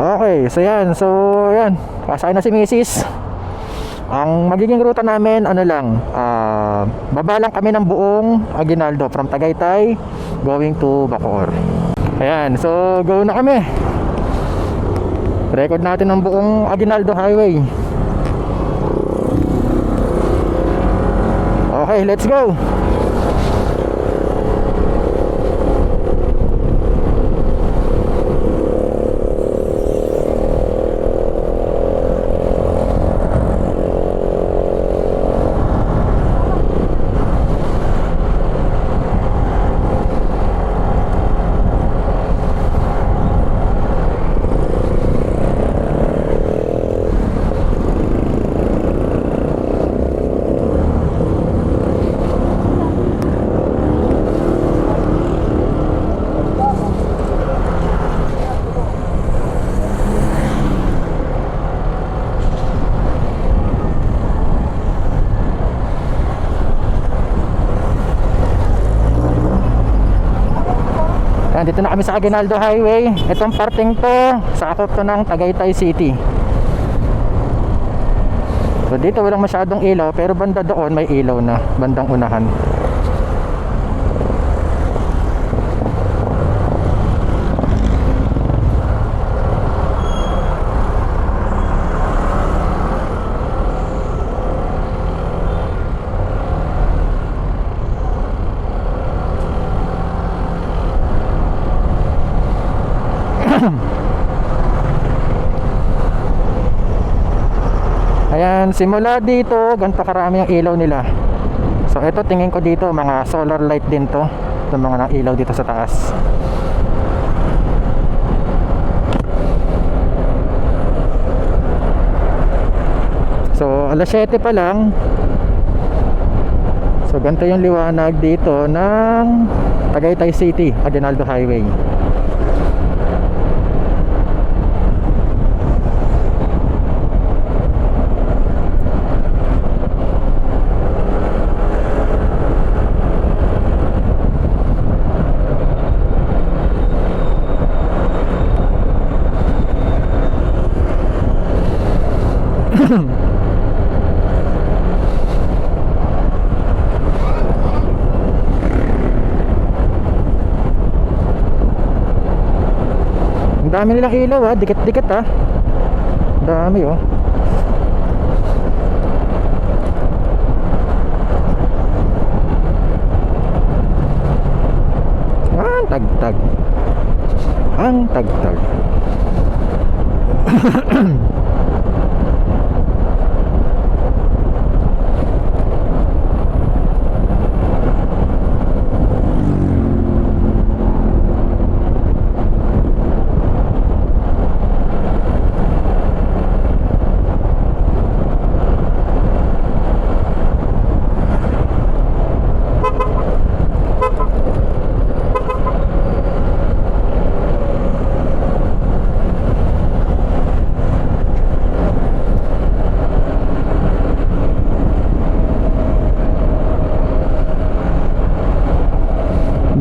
Okay, so yan. So yan, kasakay na si Mrs. Ang magiging ruta namin, ano lang, baba lang kami ng buong Aguinaldo from Tagaytay going to Bacoor. Ayan, so go na kami. Record natin ang buong Aguinaldo Highway. Okay, let's go. Dito na kami sa Aguinaldo Highway. Itong parting to, sakop to ng Tagaytay City. So dito walang masyadong ilaw, pero banda doon may ilaw na, bandang unahan. Ayan, simula dito, ganito karami ang ilaw nila. So ito tingin ko dito, mga solar light din to. Ito mga ilaw dito sa taas. So alas 7 pa lang. So ganito yung liwanag dito ng Tagaytay City, Aguinaldo Highway. Ang dami nilang ilaw dikit-dikit dami ang tagtag. Ang tagtag.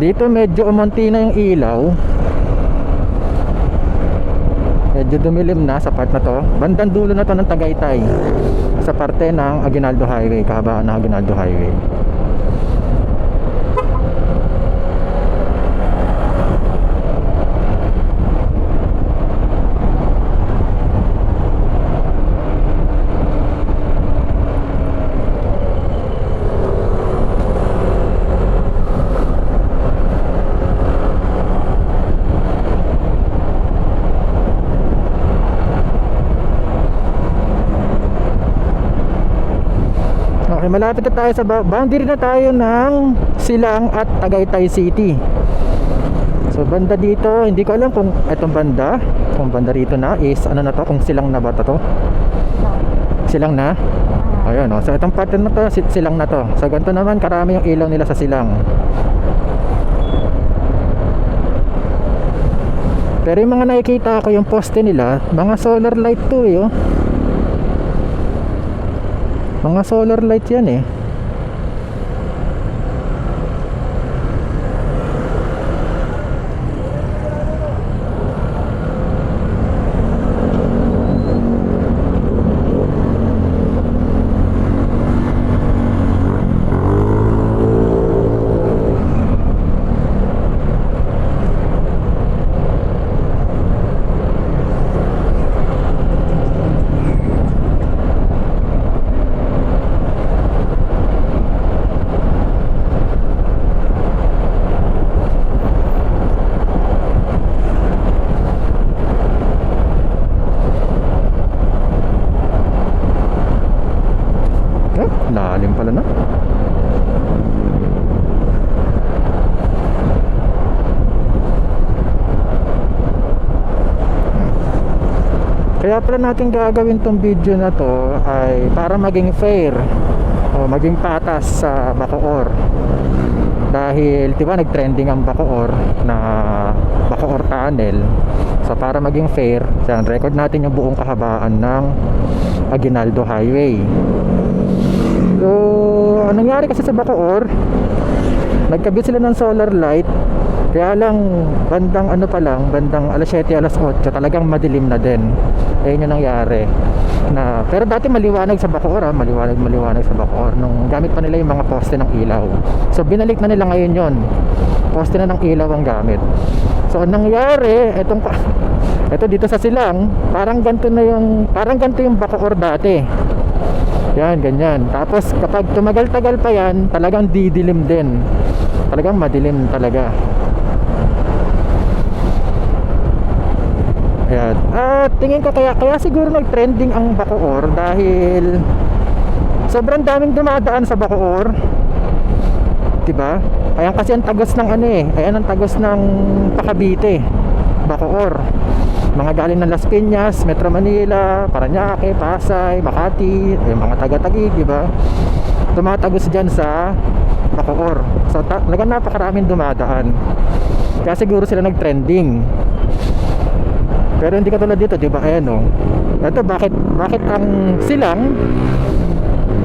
Dito medyo umunti na yung ilaw. Medyo dumilim na sa part na to. Bandang dulo na to ng Tagaytay, sa parte ng Aguinaldo Highway, kahabaan ng Aguinaldo Highway. Okay, malapit na tayo sa boundary na tayo ng Silang at Tagaytay City. So banda dito, hindi ko alam kung itong banda, kung banda rito na is ano na to, kung Silang na ba to? Silang na? Ayun so itong part na to, Silang na to. So ganito naman karami yung ilaw nila sa Silang. Pero yung mga nakikita ko yung poste nila, mga solar light to mga solar light yan Kaya pala natin gagawin tong video na to ay para maging fair o maging patas sa Bacoor. Dahil diba nag-trending ang Bacoor na Bacoor Tunnel. So para maging fair, yan, record natin yung buong kahabaan ng Aguinaldo Highway. So anong nangyari kasi sa Bacoor, nagkabit sila ng solar light. Kaya lang bandang ano pa lang, bandang alas 7, alas 8 talagang madilim na din. Ayun yung nangyari na, pero dati maliwanag sa Bacoor, maliwanag sa Bacoor nung gamit pa nila yung mga poste ng ilaw. So binalik na nila ngayon yon, poste na ng ilaw ang gamit. So anong nangyari, eto dito sa Silang, parang ganito yung Bacoor dati. Yan, ganyan. Tapos kapag tumagal-tagal pa yan, talagang didilim din. Talagang madilim talaga. Ayan. At tingin ko kaya siguro nag-trending ang Bacoor dahil sobrang daming dumadaan sa Bacoor. Diba? Ayan kasi ang tagos ng ayan ang tagos ng Cavite, Bacoor. Mga galing ng Las Piñas, Metro Manila, Parañaque, Pasay, Makati, yung mga taga-Taguig, diba? Tumatagos dyan sa Bacoor. So talagang napakaraming dumadaan. Kaya siguro sila nag-trending. Pero hindi katulad dito, di ba? Ayan o. Ito, bakit ang Silang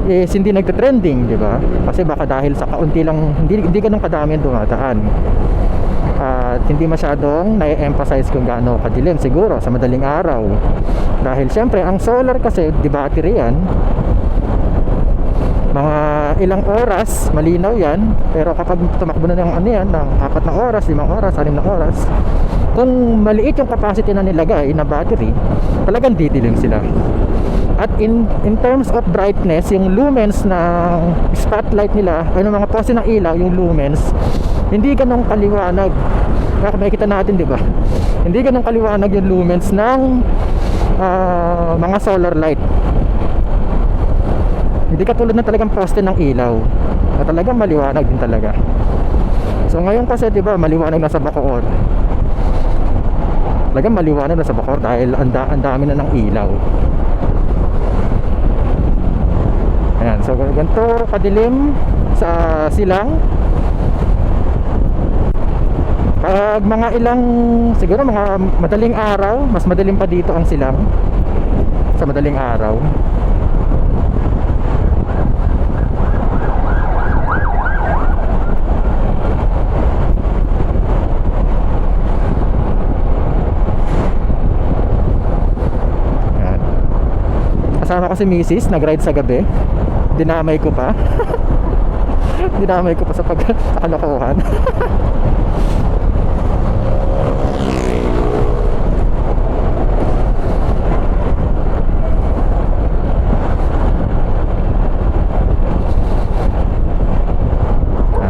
is hindi nagte-trending, di ba? Kasi baka dahil sa kaunti lang, hindi ganun kadami ang dumadaan. At hindi masyadong na-emphasize kung gaano kadilim siguro sa madaling araw. Dahil syempre, ang solar kasi, di battery yan. Mga ilang oras, malinaw yan. Pero kapag tumakbo na ng ng 4 na oras, 5 oras, 6 na oras, kung maliit yung capacity na nilagay na battery, talagang didilim sila. At in terms of brightness, yung lumens ng spotlight nila, ng mga poste ng ilaw, yung lumens, hindi ganun kaliwanag. Kaya makikita natin, di ba? Hindi ganun kaliwanag yung lumens ng mga solar light. Hindi katulad na talagang poste ng ilaw na talagang maliwanag din talaga. So ngayon kasi, di ba, maliwanag na sa Bacoor. Talagang maliwanag na sa Bacoor dahil ang dami na ng ilaw. Ayan, so ganito kadilim sa Silang. Pag mga siguro mga madaling araw, mas madilim pa dito ang Silang sa madaling araw. Kasama ko si Mrs. nag-ride sa gabi. Dinamay ko pa. Dinamay ko pa sa kalokohan.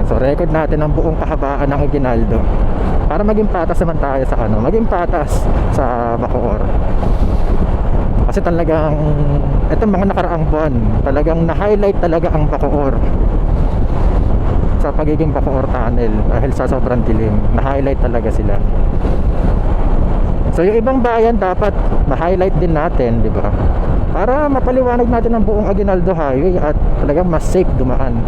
So record natin ang buong kahabaan ng Aguinaldo para maging patas naman tayo sa maging patas sa Bacoor. Kasi talagang itong mga nakaraang buwan, talagang na-highlight talaga ang Bacoor sa pagiging Bacoor Tunnel dahil sa sobrang dilim. Na-highlight talaga sila. So yung ibang bayan dapat ma-highlight din natin, di ba? Para mapaliwanag natin ang buong Aguinaldo Highway at talagang mas safe dumaan.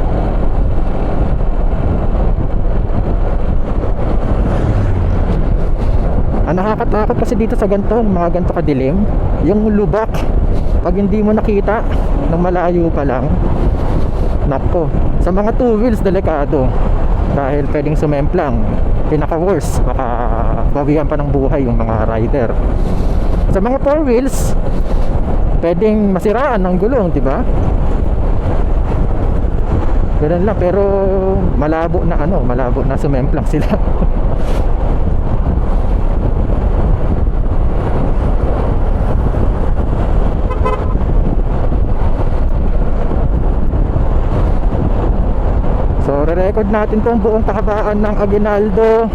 Ang nakakatakot kasi dito sa mga ganito kadilim, yung lubak, pag hindi mo nakita ng malayo pa lang, nako, sa mga 2 wheels delikado dahil pwedeng sumemplang. Pinaka worst, baka bawian pa ng buhay yung mga rider. Sa mga 4 wheels, pwedeng masiraan ng gulong, di ba? Ganun lang, pero malabo na sumemplang sila. So re-record natin tong buong kahabaan ng Aguinaldo.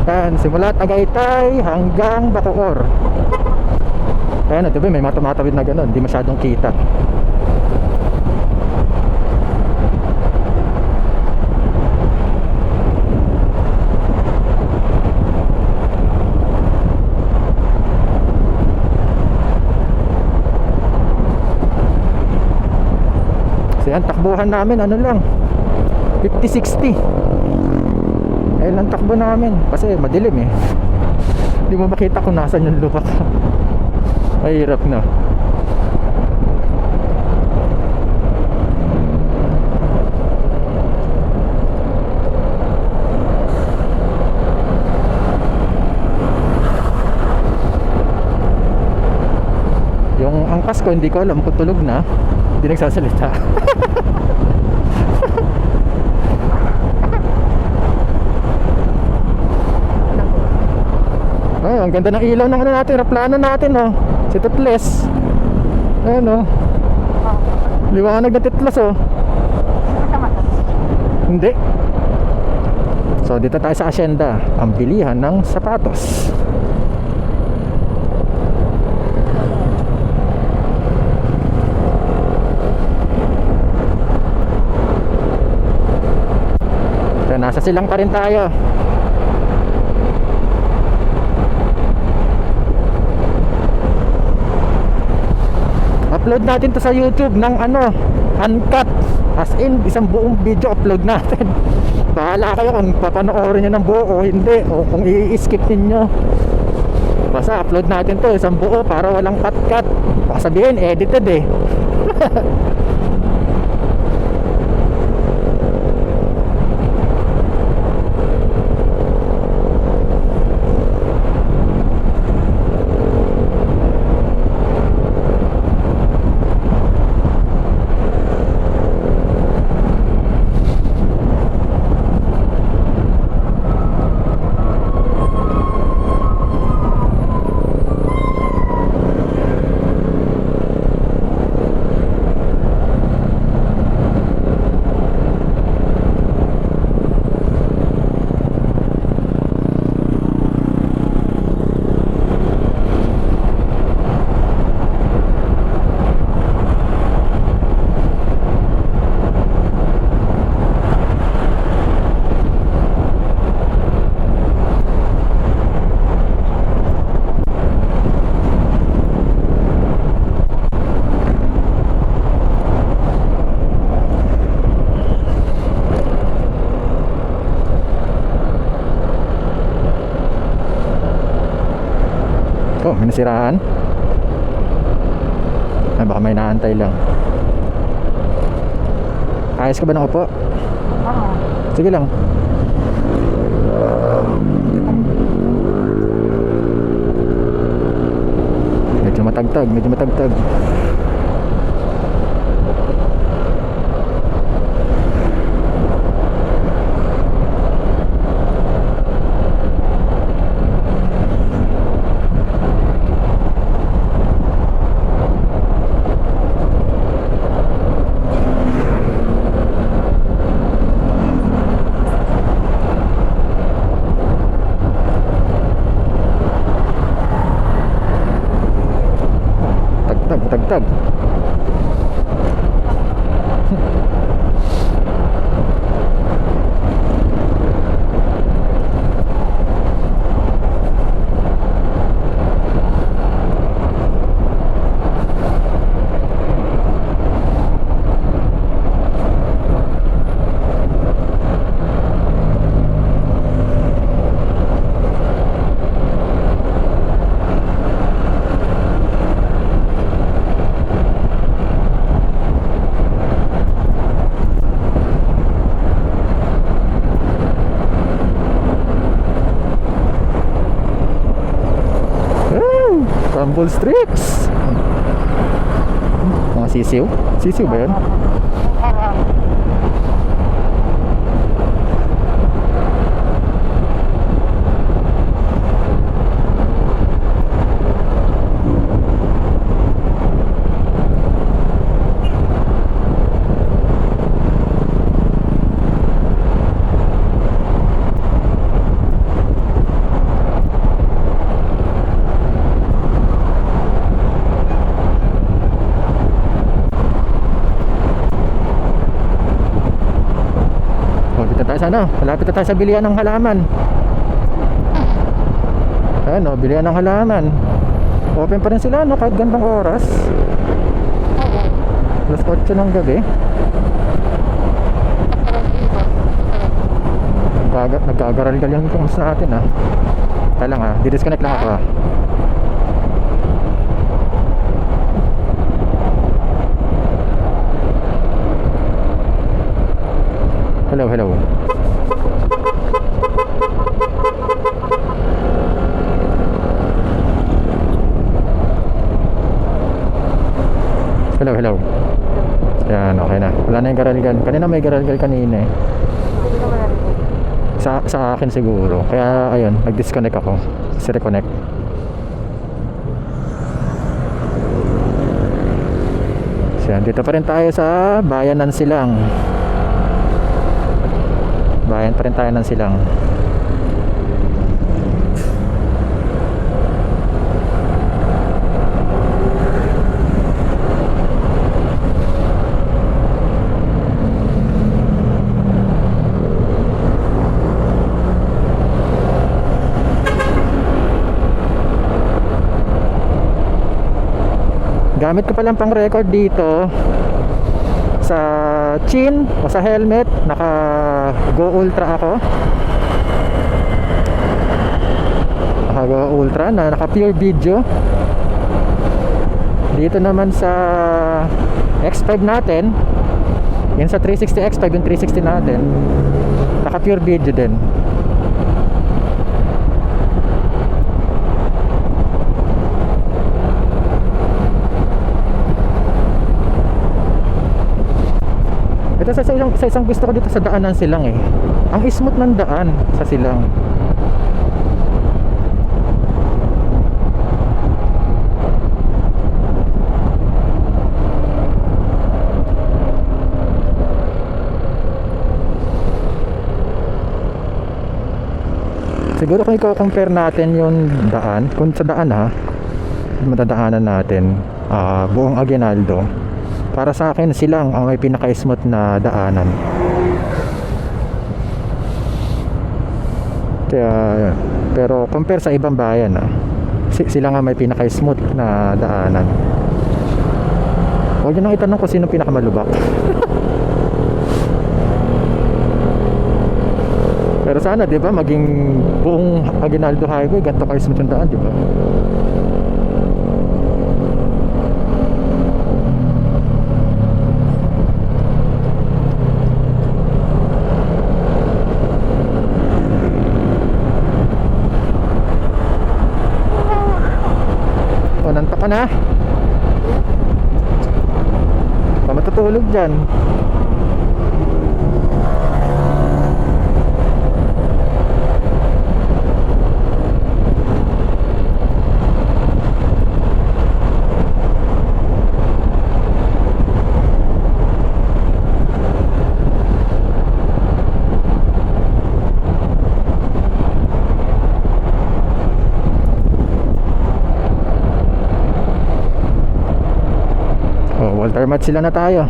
Yan, simula Tagaytay hanggang Bacoor. Ayan, diba may mga tumatawid na gano'n, hindi masyadong kita. Yan, takbuhan namin ano lang 50-60. Ayun ang takbo namin kasi madilim eh. Hindi mo makita kung nasan yung lupa. Mahirap na. Yung angkas ko hindi ko alam kung tulog na. Hindi nagsasalita. Ay, ang ganda ng ilaw ng ano natin, aeroplano natin oh. Si Tutles. Ayun oh. Liwanag na Tutles oh. Hindi. So dito tayo sa Hacienda, ang bilihan ng sapatos. So nasa silang pa rin tayo. Upload natin to sa YouTube ng ano, uncut. As in, isang buong video upload natin. Bahala kayo kung papanoorin nyo ng buo o hindi, o kung i-skip ninyo. Basta upload natin to isang buo para walang cut-cut. Baka sabihin, edited eh. Oh, may nasiraan. Ay, baka may naantay lang. Ayos ka ba ng upo? Sige lang. Medyo matagtag, medyo matagtag. Tagtag. Rumble Strips. Mga sisiw. Sisiw ba yun? Sana, malapit na tayo sa bilihan ng halaman. Ayan o, bilihan ng halaman. Open pa rin sila no, kahit gandang oras. Alas 8 ng gabi. Nagkagaral-gal yung phones natin ah. Kaya lang ah, di-disconnect lang ako ah. Hello, hello. Hello, hello. Yan, okay na. Wala na yung garalgal. Kanina may garalgal kanina eh. Sa akin siguro. Kaya ayun, nag-disconnect ako. Kasi reconnect. So yan, dito pa rin tayo sa Bayan ng Silang. Bayan pa rin tayo ng Silang. Gamit ko palang pang record dito sa chin o sa helmet, naka Go Ultra ako. Naka Go Ultra na naka pure video. Dito naman sa X5 natin, yun sa 360 X5, yung 360 natin, naka pure video din. Ito sa isang gusto ko dito sa daanan Silang eh. Ang smooth ng daan sa Silang. Siguro kung i-compare natin yung daan, kung sa daan ha, matadaanan natin buong Aguinaldo, para sa akin Silang ang may pinaka-smooth na daanan. Kaya, pero compare sa ibang bayan Silang ang may pinaka-smooth na daanan. Huwag nyo nang itanong kung sino pinakamalubak. Pero sana 'di ba maging buong Aguinaldo Highway ganito ka-smooth yung daan, 'di ba? Nanto ka na? Pa matutulog dyan. Walter Mat sila na tayo.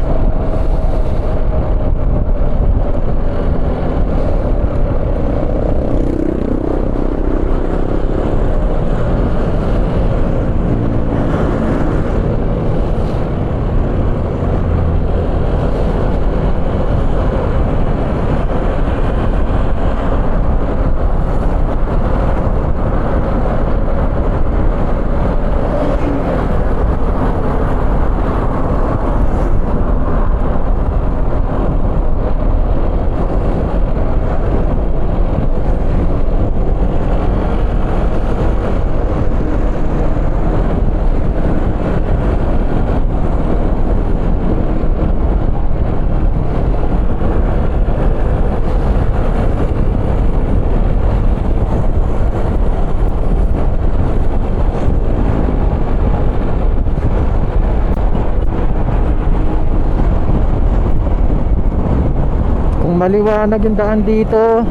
Maliwanag yung daan dito,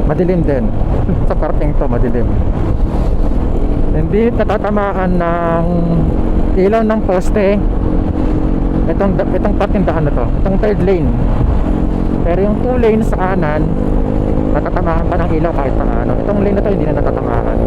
madilim din. Sa parting to madilim. Hindi natatamaan ng ilaw ng poste itong parting daan na to, itong third lane. Pero yung 2 lanes sa kanan natatamaan pa ng ilaw kahit paano. Itong lane na to hindi na natatamaan.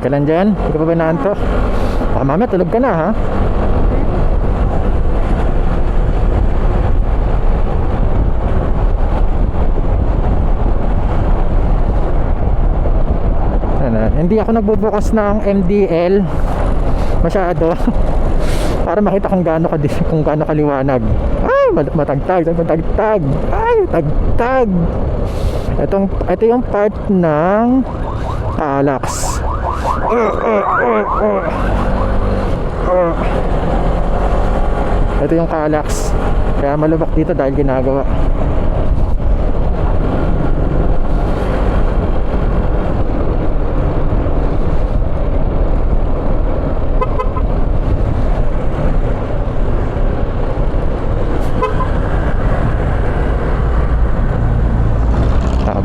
ka lang dyan? Hindi ka pa ba naantok? Baka mamaya tulog ka na ha? Hindi ako nagbubukas ng MDL masyado para makita kung gaano kaliwanag. Ay, matagtag, matagtag. Ay, tagtag. Ito yung part ng Calax. Ito yung Calax. Kaya malubak dito dahil ginagawa.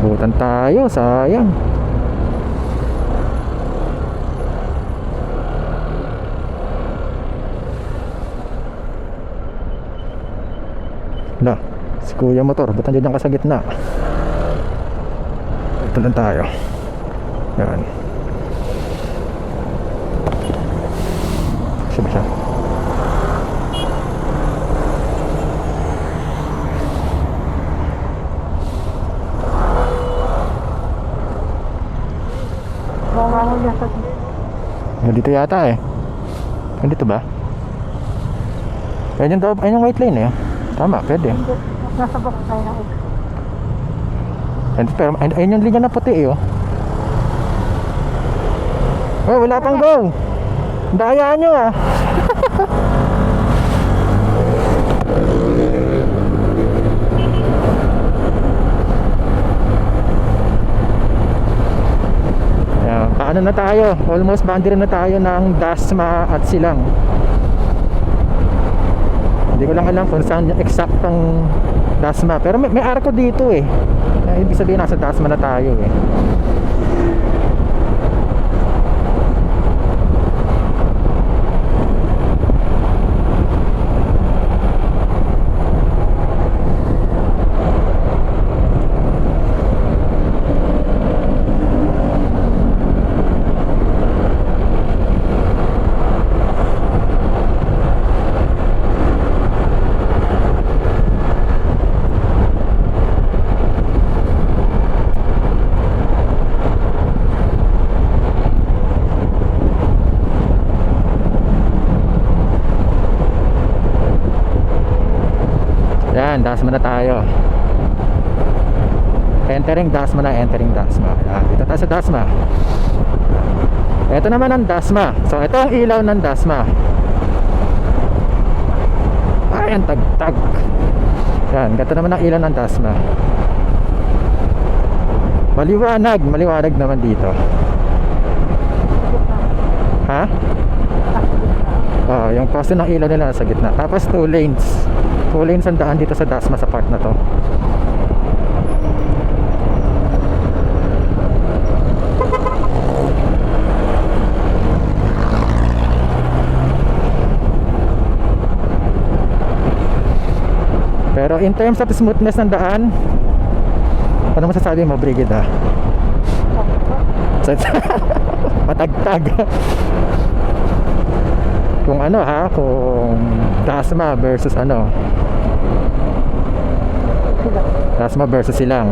Abutan tayo, sayang. Na, si Kuya Motor, ba't nandiyan ka sa gitna? Ito lang tayo. Yan. Siya ba siya? Dito yata eh. Dito ba? Ayun yung white lane eh. Tama, pwede. Nasa box tayo na ito. Pero ayun yung linya na puti eh oh. Oh, wala pang go. Dayaan nyo ah. Paano na tayo? Almost boundary na tayo ng Dasma at Silang. Hindi ko lang alam kung saan yung eksaktong Dasma. Pero may arko dito eh. Ibig sabihin nasa Dasma na tayo eh. Yan, Dasma na tayo. Entering Dasma na, entering Dasma. Yan, dito tayo sa Dasma. Ito naman ang Dasma. So, ito ang ilaw ng Dasma. Ayan, tagtag. Yan, ito naman ang ilaw ng Dasma. Maliwanag naman dito. Ha? Oh, yung poste ng ilaw nila nasa gitna. Tapos 2 lanes. 2 lanes ang daan dito sa Dasma sa part na to. Pero in terms of smoothness ng daan, ano masasabi mo, Brigida? Matagtag. Kung ano ha, kung Dasma versus ano, Dasma versus Silang,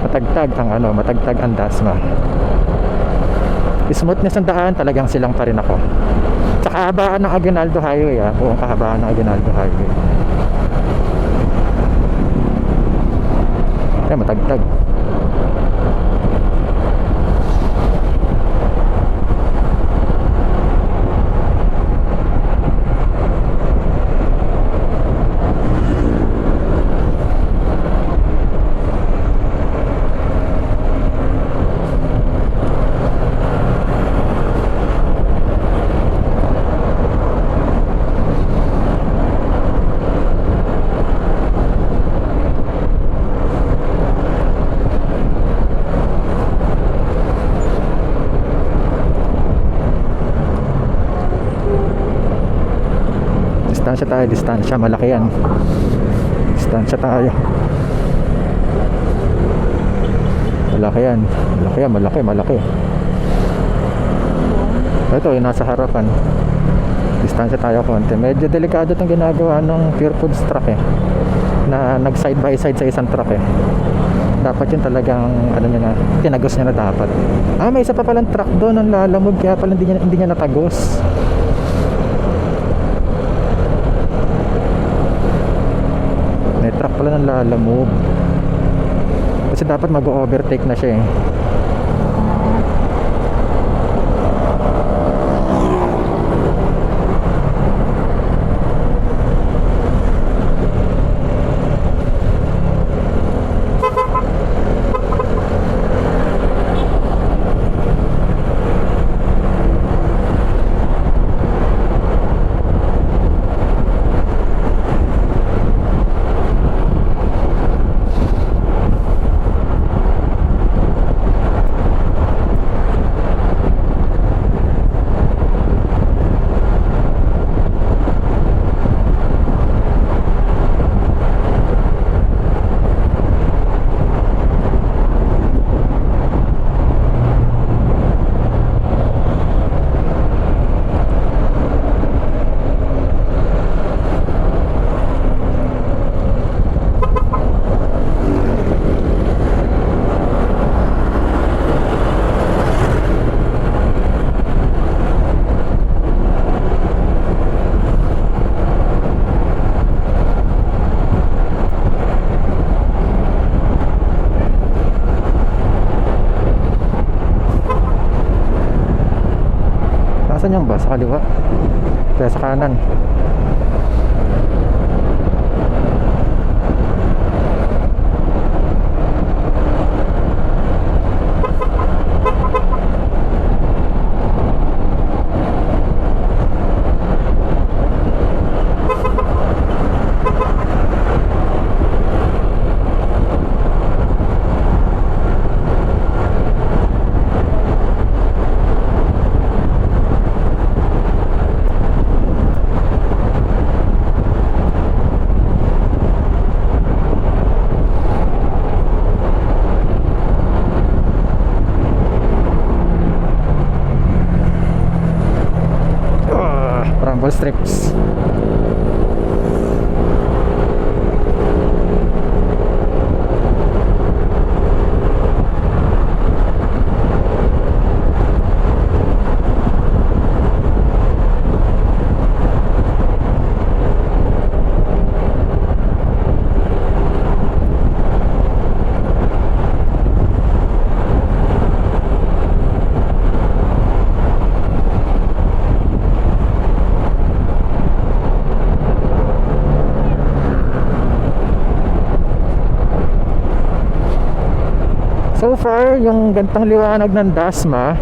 matagtag ang ano, matagtag ang Dasma. Smoothness ng daan, talagang Silang pa rin ako. Sa kahabaan ng Aguinaldo Highway ah, buong kahabaan ng Aguinaldo Highway. Ayan, matagtag. Distansya, malaki yan. Distansya tayo. Malaki yan. Malaki. Ito yung nasa harapan. Distansya tayo konti. Medyo delikado itong ginagawa ng Pure Foods truck eh, na nag side by side sa isang truck eh. Dapat yun talagang ano niya na, tinagos niya na dapat. May isa pa palang truck doon ang lalamog, kaya pala hindi niya natagos. May truck pala ng lalamog. Kasi dapat mag-overtake na siya eh. Saan yung ba? Sa kaliwa? Kaya sa kanan? Rumble strips. So far, yung gantong liwanag ng Dasma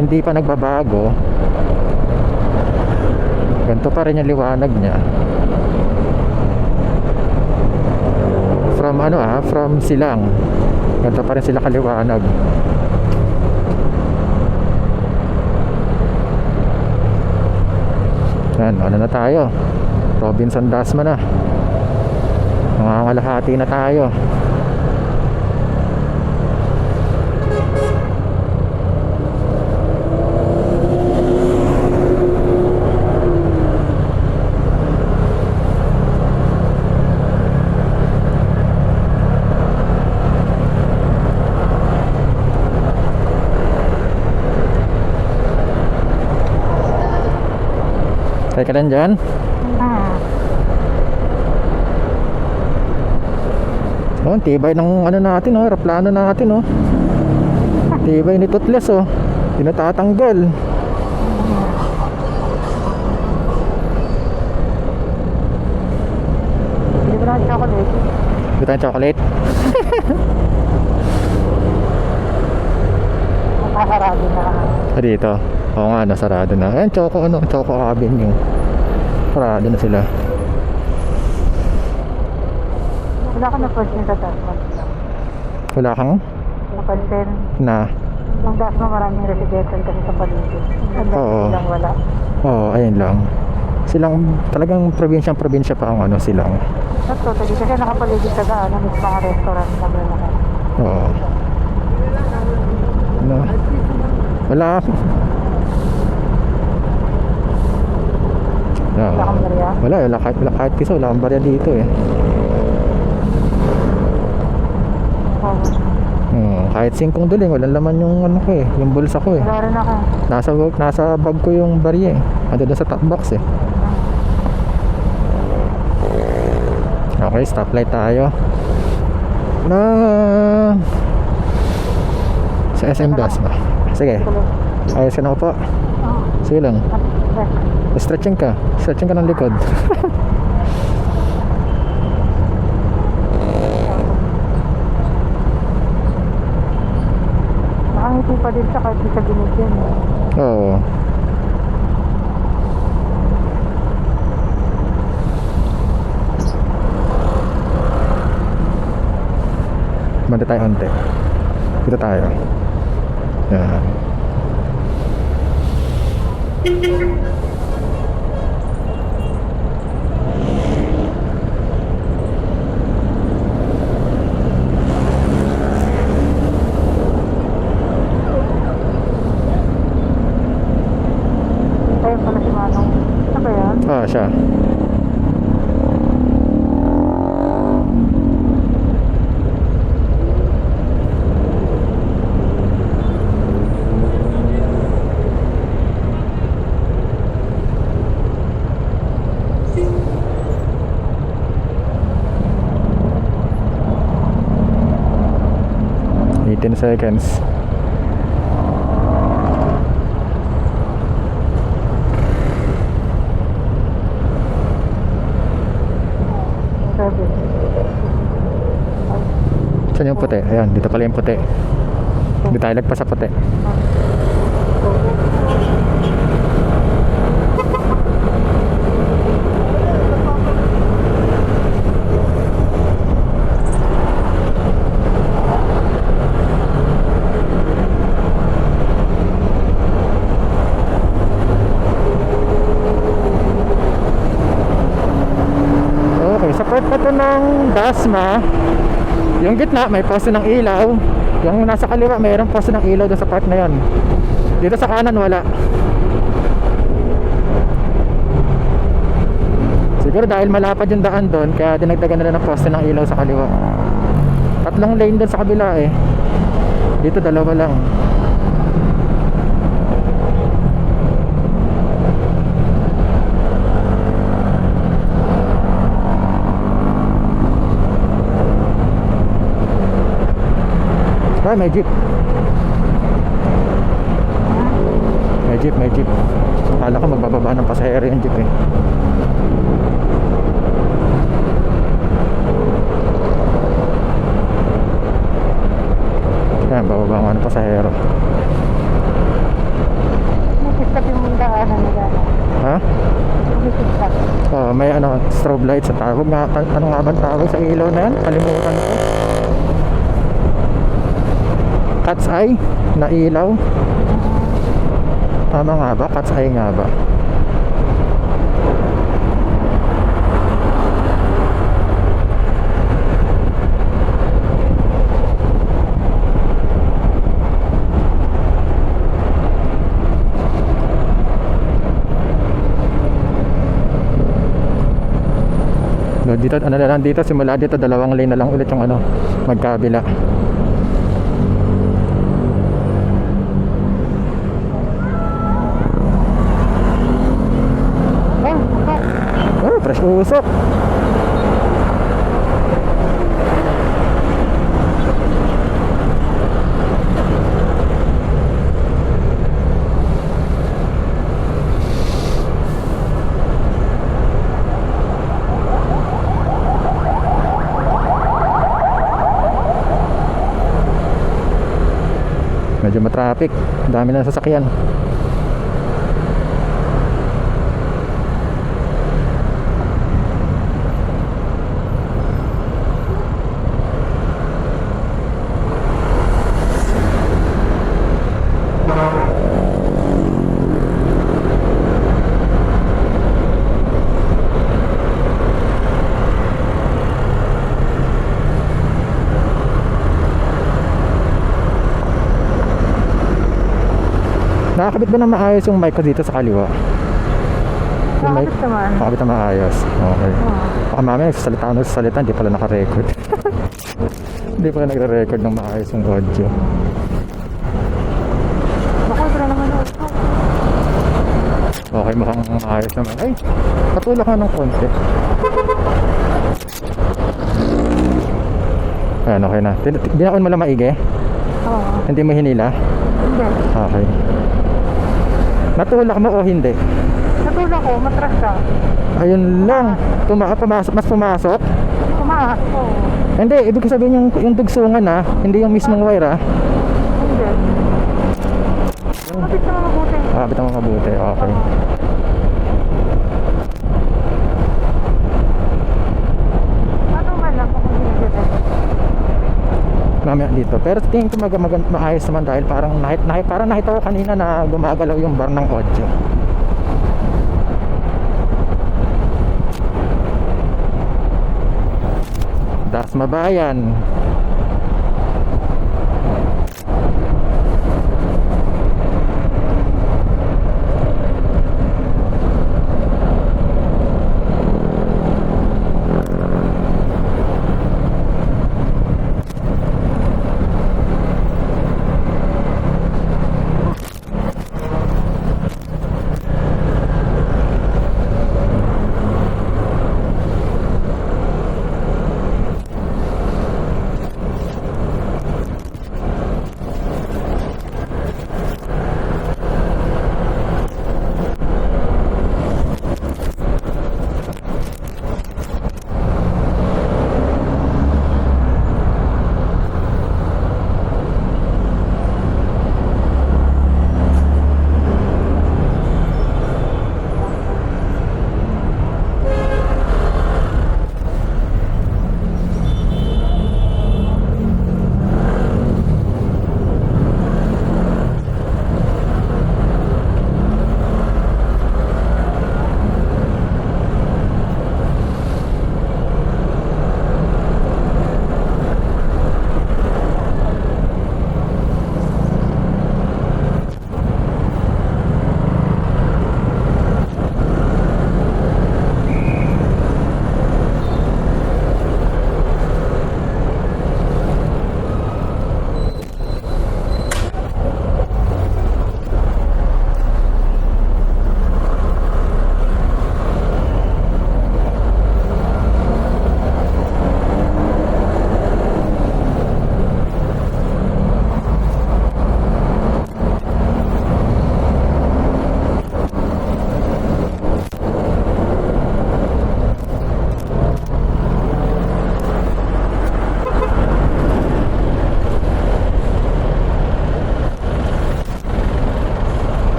hindi pa nagbabago. Ganito pa rin yung liwanag niya. From from Silang. Ganito pa rin sila kaliwanag. Yan, ano na tayo? Robinson Dasma na. Nangangalahati na tayo. Teka lang dyan. Oh, tibay ng natin, aeroplano natin, tibay ni Toothless, hindi natatanggal. Hindi ko na chocolate. Gusto tayong chocolate? Nakasarado na. Dito. Oo nga, sarado na. Ayan, Choco Avenue. Sarado na sila. Wala ka napansin sa Dasma. Wala kang? Napansin. Na? Ang Dasma maraming residential kasi sa paligid. Ang Oo. Dasma lang wala. Oo, ayun lang. Silang talagang probinsya pa ang silang. That's totally. Kasi nakapaligid sa daanan is mga restaurant na gano'n. Oo. Wala. Ah, Wala kang barya. kahit kisa, wala akong barya dito eh. Oo. Kahit 5 duling, walang laman yung ano ko eh, yung bulsa ko eh. Wala rin ako. Nasa bag ko yung barya eh. Ando doon sa top box eh. Okay, stoplight tayo. Sa SM Das ba? Sige. Ayos ka na po. Oo. Sige lang. Okay. Stretching ka ng likod. Nakangiti pa din siya kahit di siya binigyan. Oo. Banda tayo onte. Dito tayo. Yan. Tayo pala si Manong. Ano ba yan? Siya. Ten seconds. Sabi. Saan yung puti? Ayan, dito pala yung puti. Hindi tayo lagpas sa puti. Okay, sa part na to ng Dasma, yung gitna may poste ng ilaw. Yung nasa kaliwa mayroong poste ng ilaw doon sa part na yon. Dito sa kanan wala. Siguro dahil malapad yung daan doon, kaya dinagdagan nila ng poste ng ilaw sa kaliwa. 3 lane doon sa kabila eh. Dito 2 lang. Ay, may jeep. May jeep. Akala ko magbababa ng pasahero yung jeep eh. Ayan, bababa nga ng pasahero. Nakistap yung daanan nila. Ha? Nakistap. May strobe light sa tawag nga. Ano nga ba ang tawag sa ilaw na yan? Kalimutan ko. Cat's eye na ilaw. Tama nga ba? Cat's eye nga ba? Dito, ano na lang dito, simula dito 2 lane na lang ulit yung magkabila. Fresh usok. Medyo matraffic, dami na sasakyan. Nakakabit ba na maayos yung mic ko dito sa kaliwa? Nakakabit naman. Makabit na maayos. Okay. Oo. Baka mamaya nagsasalita ako nagsasalita, hindi pala naka-record. Hindi pala nagre-record ng maayos yung audio. Baka ito naman ito. Okay, mukhang maayos naman. Ay, patulak nga ng konti. Ayan, okay na. Dinakon mo lang maigi? Oo. Hindi mo hinila? Hindi. Okay. Natulak mo o hindi? Natulak ko, matras siya. Ayun lang. Pumasok, mas pumasok? Tumaas ko. Hindi, ibig sabihin yung dugsungan hindi yung mismong wire Hindi. Kapit naman mabuti. Bitaw mo mabuti, okay. Ano man lang kung hindi dito. Mamaya dito. Pero tingin ko maayos naman dahil parang nakita ko kanina na gumagalaw yung bar ng audio. Dasma Bayan.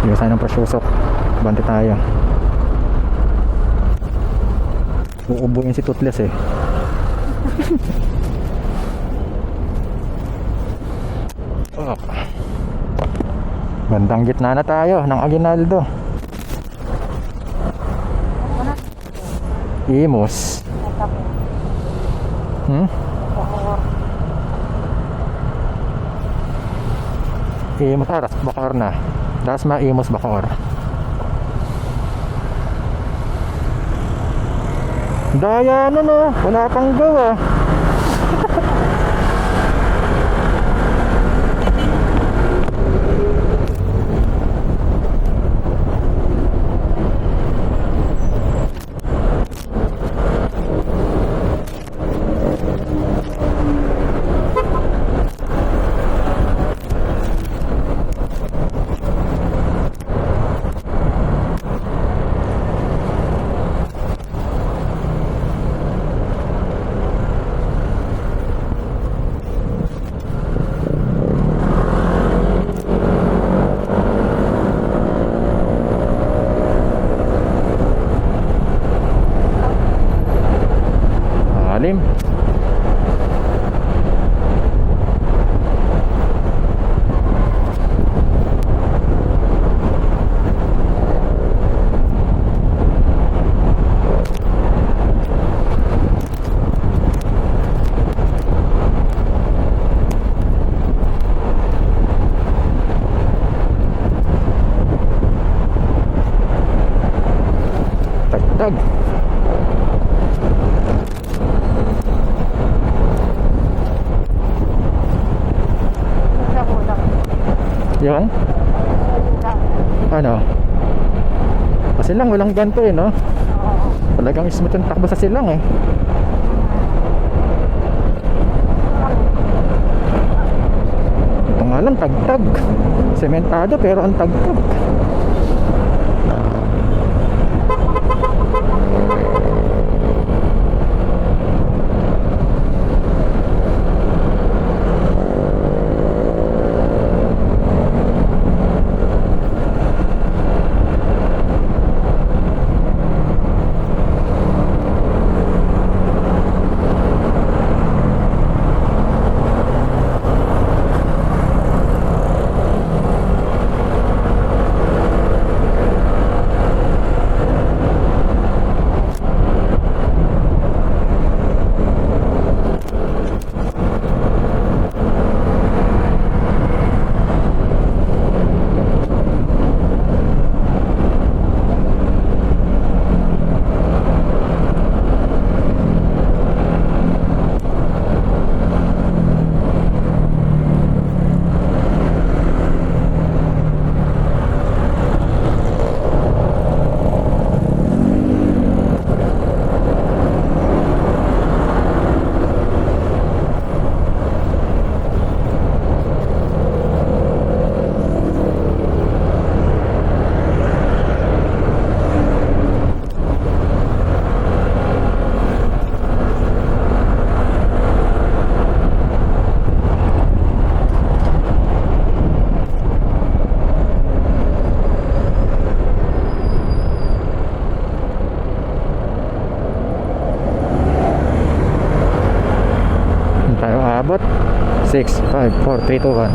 Iwasan ng pasyusok. Bante tayo. Uubuin si Toothless Oh. Bandang gitna na tayo ng Aguinaldo. Imus. Imus aras Bacoor na. Dasma Imus Bacoor. Daya wala pang gawa. tagtag. Kulang. Yung ano? Kasi lang walang ganto eh, no? Oo. Talagang smooth yung takbo sa silang eh. Ito nga lang, tagtag. Sementado pero ang tagtag. Tayo aabot 6, 5, 4, 3, 2, 1.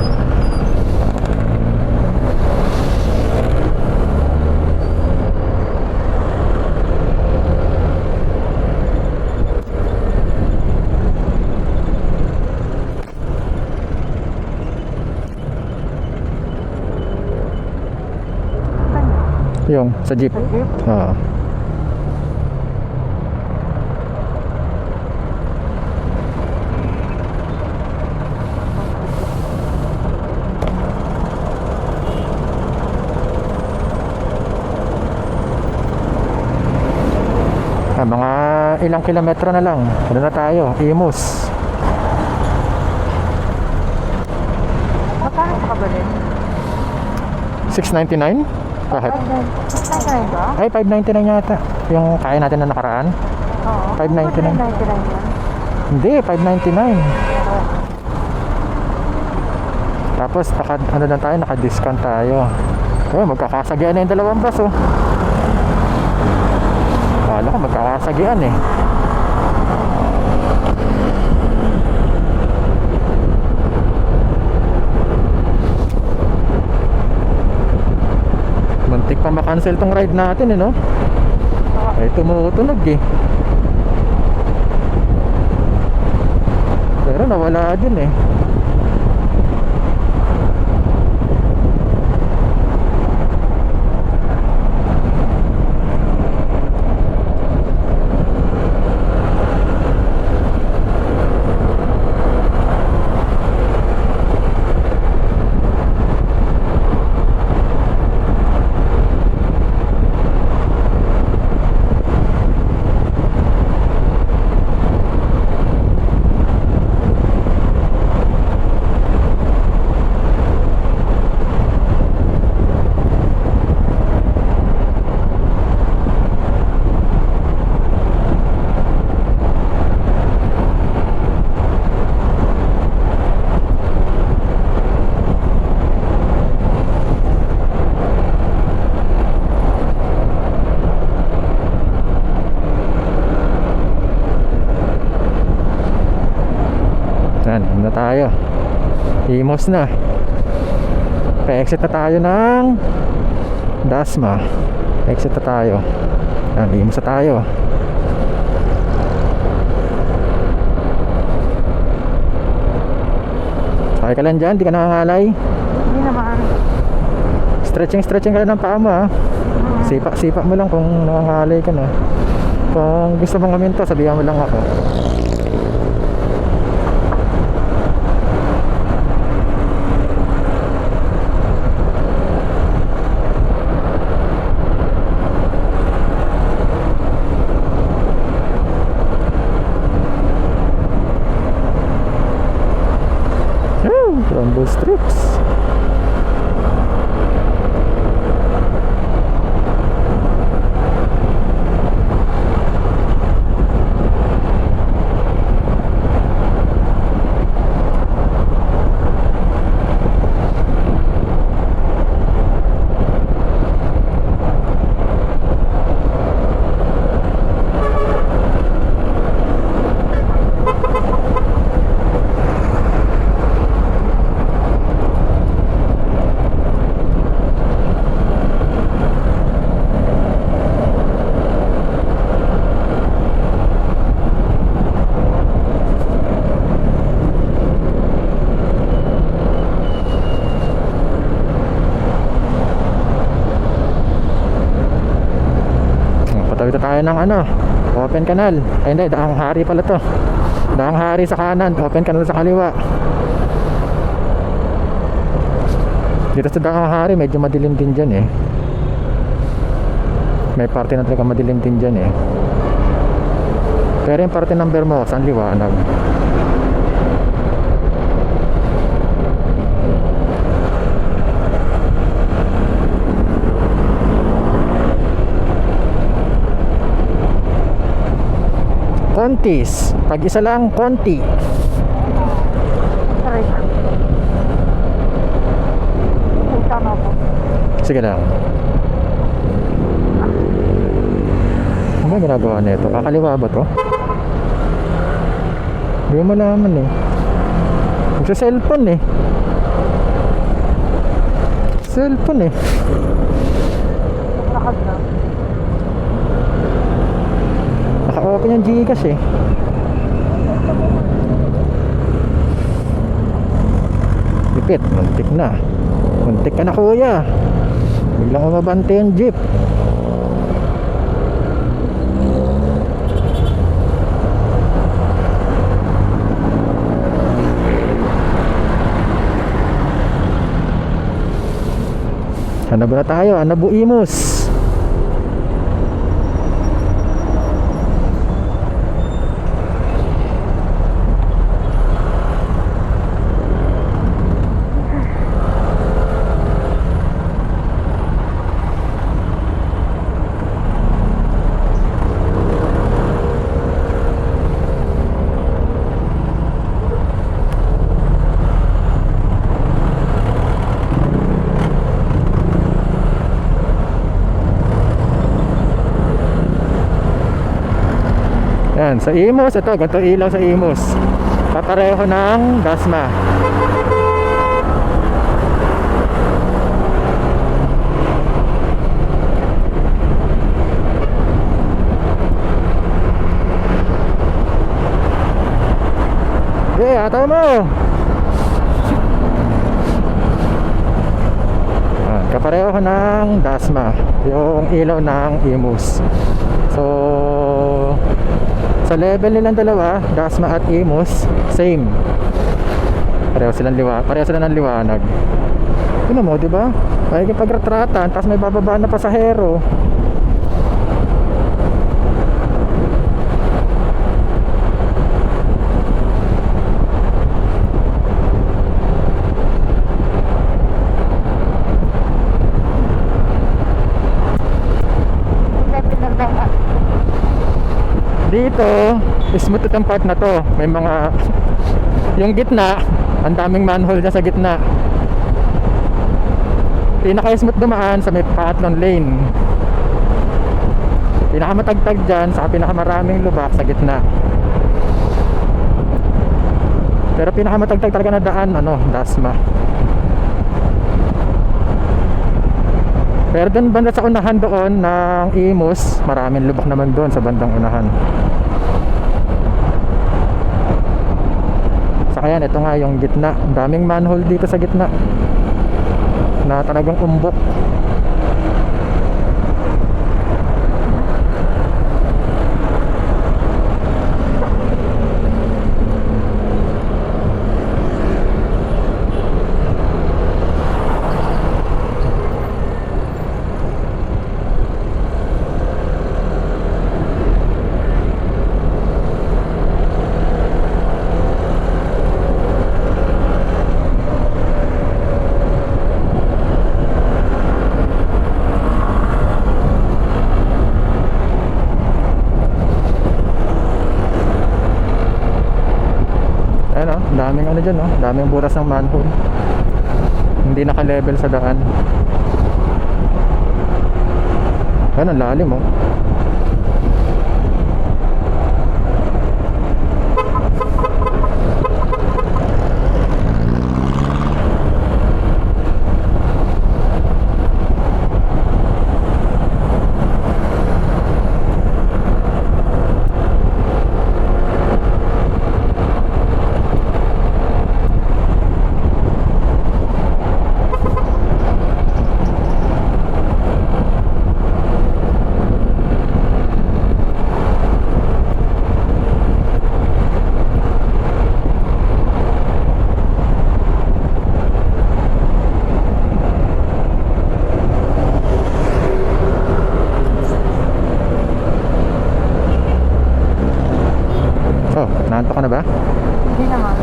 Yung sa jeep. Sa jeep? Oo. Mga ilang kilometro na lang. Ano na tayo? Imus. Magkano sa kabalin? 699? Bakit? 699 ba? Ay, 599 yata. Yung kaya natin na nakaraan. Oo. 599. 599 yan. Hindi, 599. Tapos, ano lang tayo, naka-discount tayo. Oh, magkakasagian na yung dalawang bus, oh. Kala ko magkakasagian eh. Muntik pa makancel tong ride natin eh, no? Ay, tumutunog eh. Pero nawala din eh. Yan, na tayo. Imos na. Pa-exit na tayo ng Dasma. Exit na tayo. Yan, Imos na tayo. Sakay ka lang dyan, di ka nangangalay. Hindi naman. Stretching ka lang ng paa mo, ha. Sipa mo lang kung nangangalay ka na. Kung gusto mong huminto, sabihan mo lang ako. Rumble strips. Patawid tayo ng open canal. Ay hindi, Daang Hari pala to. Daang Hari sa kanan, open canal sa kaliwa. Dito sa Daang Hari medyo madilim din dyan eh. May parte na talaga madilim din dyan eh. Pero yung parte ng Bermosa, ang liwanag. Kontis. Pag isa lang, konti. Sorry. Tama po. Sige lang. Ano ba ginagawa nito? Kakaliwa ba to? Hindi mo malaman eh. Magsa-cellphone eh. Cellphone eh. Lakad na. Naka-open yung Gcash eh. Lipit, muntik na. Muntik ka na kuya. Biglang umabante yung jeep. Ano ba na tayo? Anabu Imus. Yan, sa Imus, ito, ganito ilaw sa Imus. Papareho ng Dasma. Okay, ataw mo! Yan, kapareho ng Dasma, yung ilaw ng Imus. So, sa level nilang dalawa, Dasma at Imus, same. Pareho sila ng liwanag. Tingnan mo, di ba? May pagretratan, tapos may bababa na pasahero. Dito, smooth itong part na to. May mga yung gitna, ang daming manhole dyan sa gitna. Pinaka-smooth dumaan sa may patlong lane. Pinakamatagtag dyan sa pinakamaraming lubak sa gitna. Pero pinakamatagtag talaga na daan, Dasma. Pero doon banda sa unahan doon ng Imus, maraming lubak naman doon sa bandang unahan. Saka yan, ito nga yung gitna. Daming manhole dito sa gitna na talagang umbok. ano dyan, no? Daming butas ng manhole. Hindi naka-level sa daan. Yan, ang lalim, oh. Oh, naantok ka na ba? Hindi naman.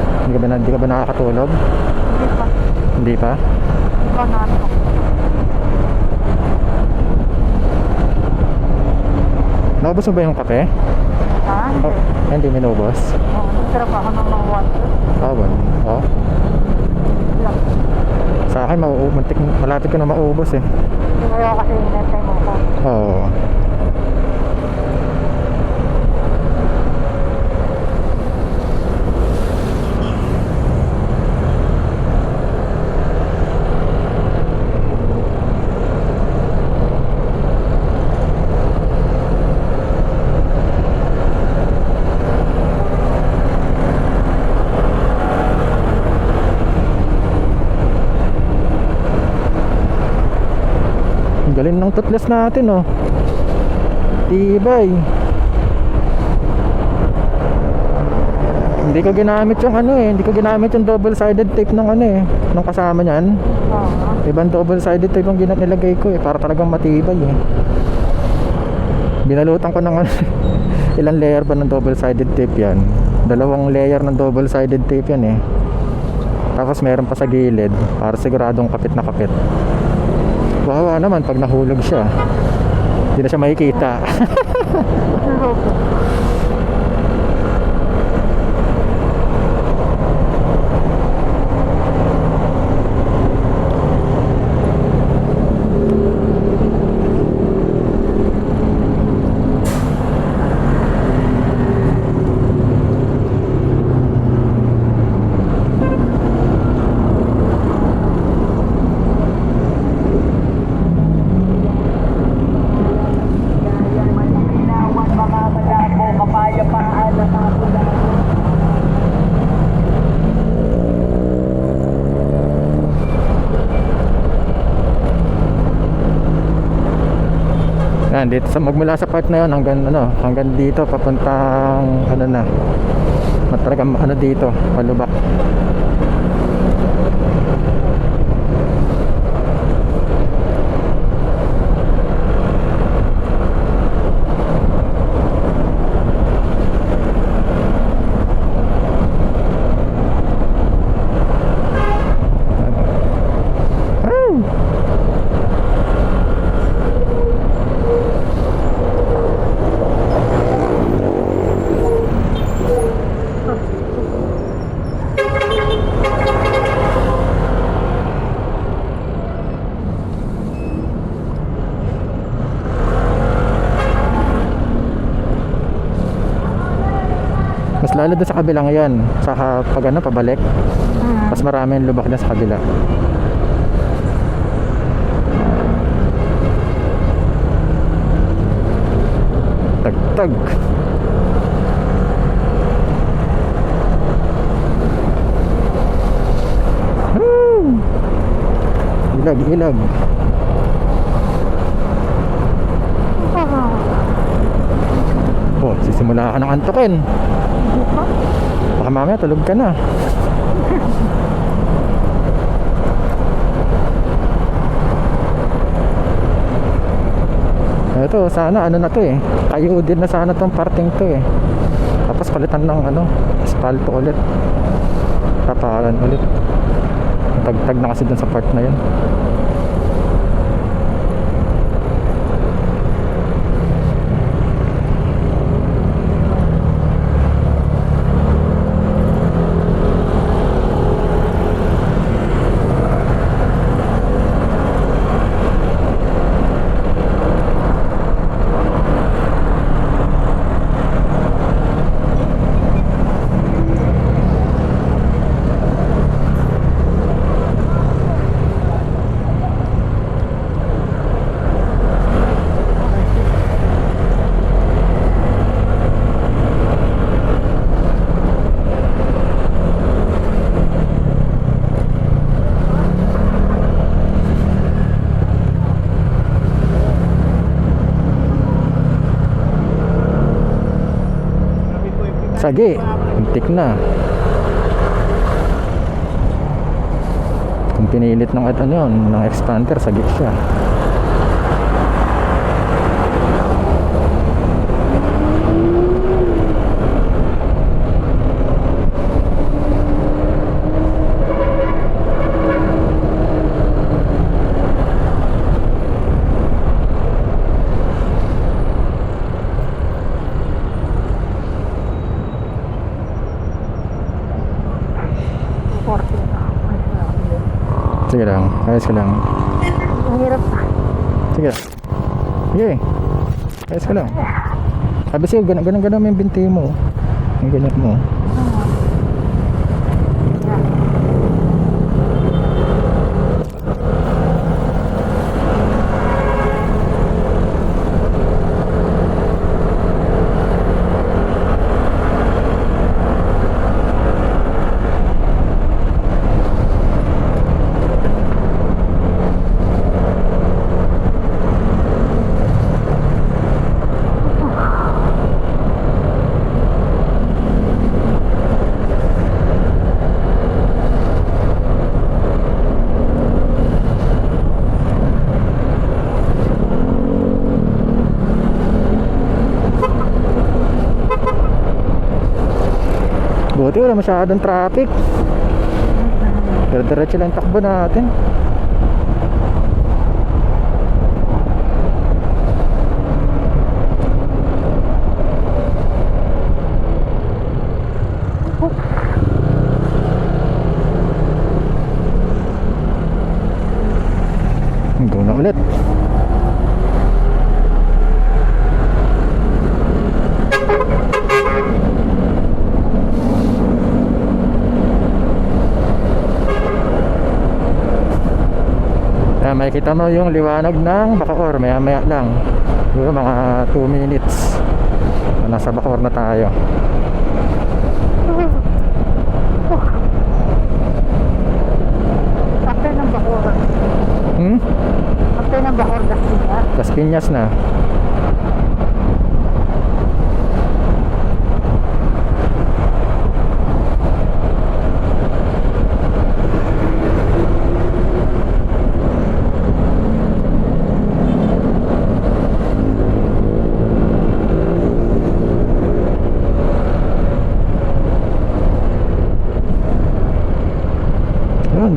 Hindi ka ba nakakatulog? Hindi pa. Hindi pa? Ikaw na ano. Naubos mo ba yung kape? Ha? Hindi. Oh, hindi minubos. Oo, nagtrabaho ng mga water. Oh, well. Oh. Lang. Sa akin, malapit ko na maubos eh. Kaya kasi inetay mo ko. Oo. Ang galing ng toothless natin, oh. Tibay. Hindi ko ginamit yung ano eh, hindi ko ginamit yung double-sided tape ng ano eh, nung kasama niyan. Oo. Ibang double-sided tape yung nilagay ko eh, para talagang matibay eh. Binalutan ko ng ano, ilang layer ba ng double-sided tape yan? 2 layer ng double-sided tape yan eh. Tapos meron pa sa gilid, para siguradong kapit na kapit. Wawa naman pag nahulog siya. Hindi na siya makikita. Yan, dito sa magmula sa part na 'yon hanggang dito papuntang ano na. Talagang ano dito, palubak. Mas lalo doon sa kabilang yan. Sa pag ano, pabalik. Mas marami yung lubak na sa kabila. Tag-tag. Ilag, ilag. Oh, sisimula ka ng antukin. Baka mamaya tulog ka na. Ito, sana ano na to eh. Kayo din na sana tong parting to eh. Tapos palitan ng ano, asfalto ulit. Tapalan ulit. Tag-tag na kasi dun sa part na yun. Sagi. Muntik na. Kung pinilit ng ano yun, ng expander, sagi siya. Sige lang, ayos ka lang. Ang hirap. Sige. Sige. Ayos ka lang. Sabi sa'yo, ganun mo yung binti mo. Yung ganyan mo. Buti wala masyadong traffic. Pero diretso lang takbo natin. Go na ulit. Makikita mo yung liwanag ng Bacoor maya maya lang, siguro mga 2 minutes nasa Bacoor na tayo. After ng Bacoor. After ng Bacoor, Las Piñas na.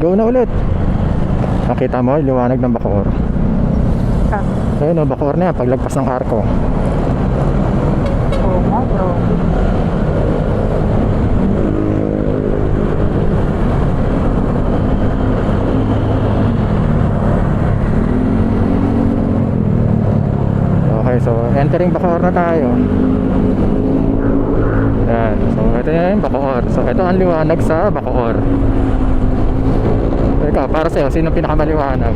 Go na ulit. Nakita mo yung liwanag ng Bacoor. Ayun o, Bacoor na yan paglagpas ng arko. Oo nga, bro. Okay, so entering Bacoor na tayo. Yan, so ito na yung Bacoor. So ito ang liwanag sa Bacoor. Ikaw, para sa'yo, sino pinakamaliwanag?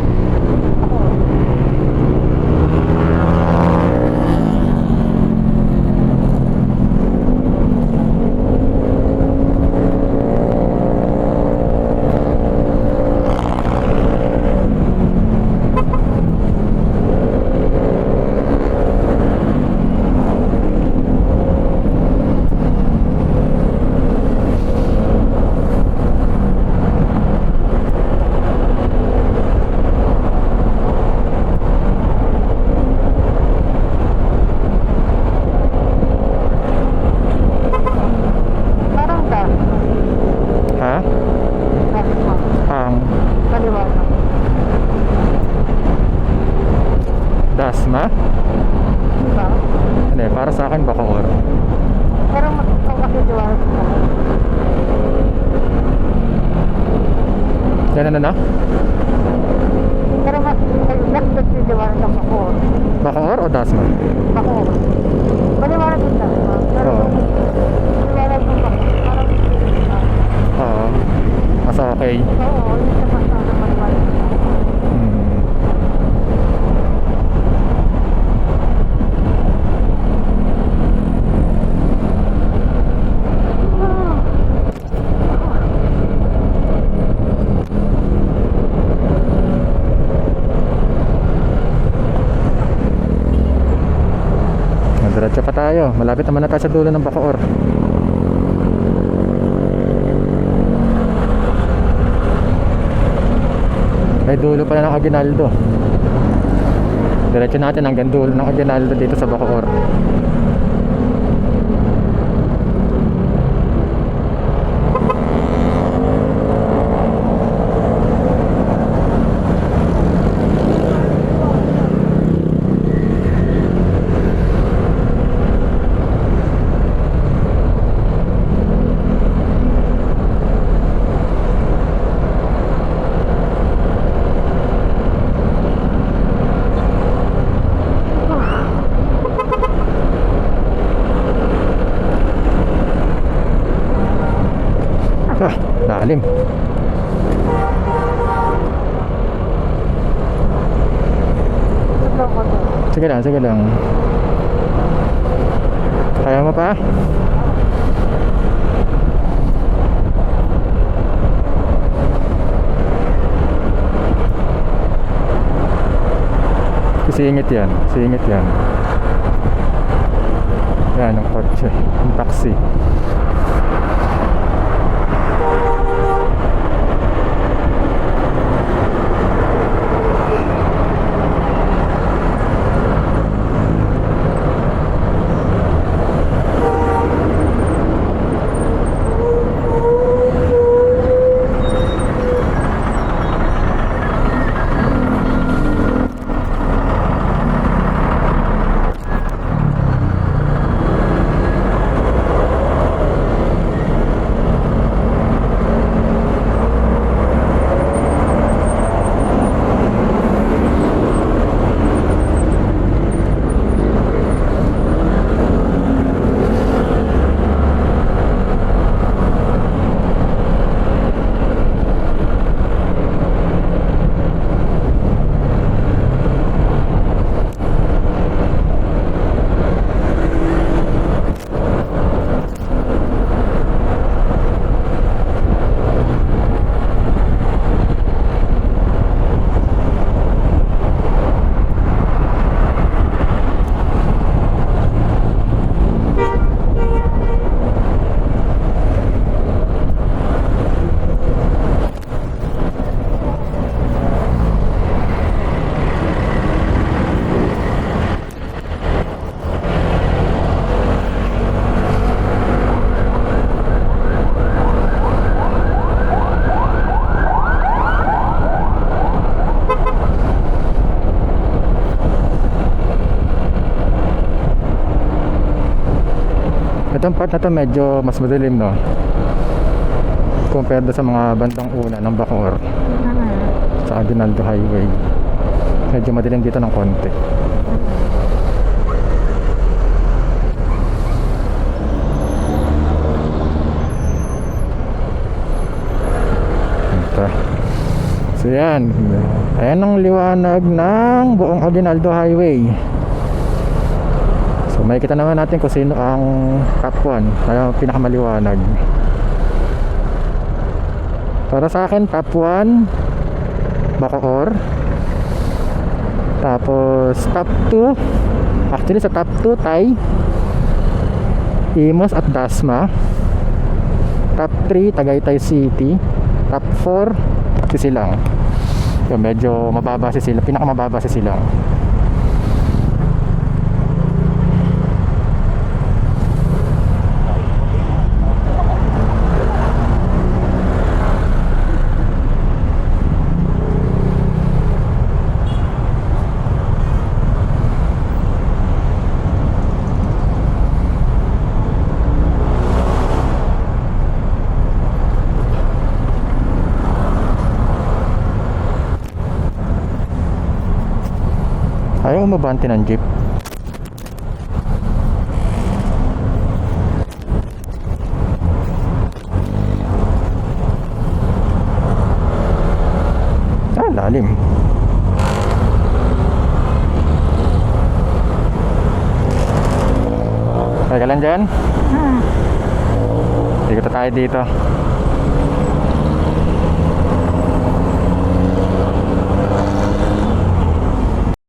Dasma? Diba? Hindi, para sa akin Bacoor. Pero ikaw kasi liwanag mo. Yan na. Pero mas kasi liwanag ng Bacoor. Bacoor o Dasma? Bacoor. Maliwanag yung Dasma. Pero Oo. liwanag ng Bacoor. Parang Oo. Mas okay. oo, yun sa mas maliwanag. Diretso pa tayo. Malapit naman na tayo sa dulo ng Bacoor. May dulo pala ng Aguinaldo. Diretso natin hanggang dulo ng Aguinaldo dito sa Bacoor. Ah, lalim. Sobrang ko to. Sige lang, sige lang. Kaya mo pa? Singit yan, singit yan. Yan ang kotse, ang taxi. Itong part na to medyo mas madilim, no, compared sa mga bandang una ng Bacoor sa Aguinaldo Highway. Medyo madilim dito ng konti. Ito. So yan, ayan ang liwanag ng buong Aguinaldo Highway. So makikita naman natin kung sino ang top 1, kaya pinakamaliwanag. Para sa akin, top 1 Bacoor. Tapos top 2, actually sa top 2 Tay, Imus at Dasma. Top 3 Tagaytay City. Top 4 Silang. So medyo mababa si Silang, pinakamababa si Silang. Ayaw umabante ng jeep. Ah, lalim. Kaya ka lang dyan? Ikot tayo dito.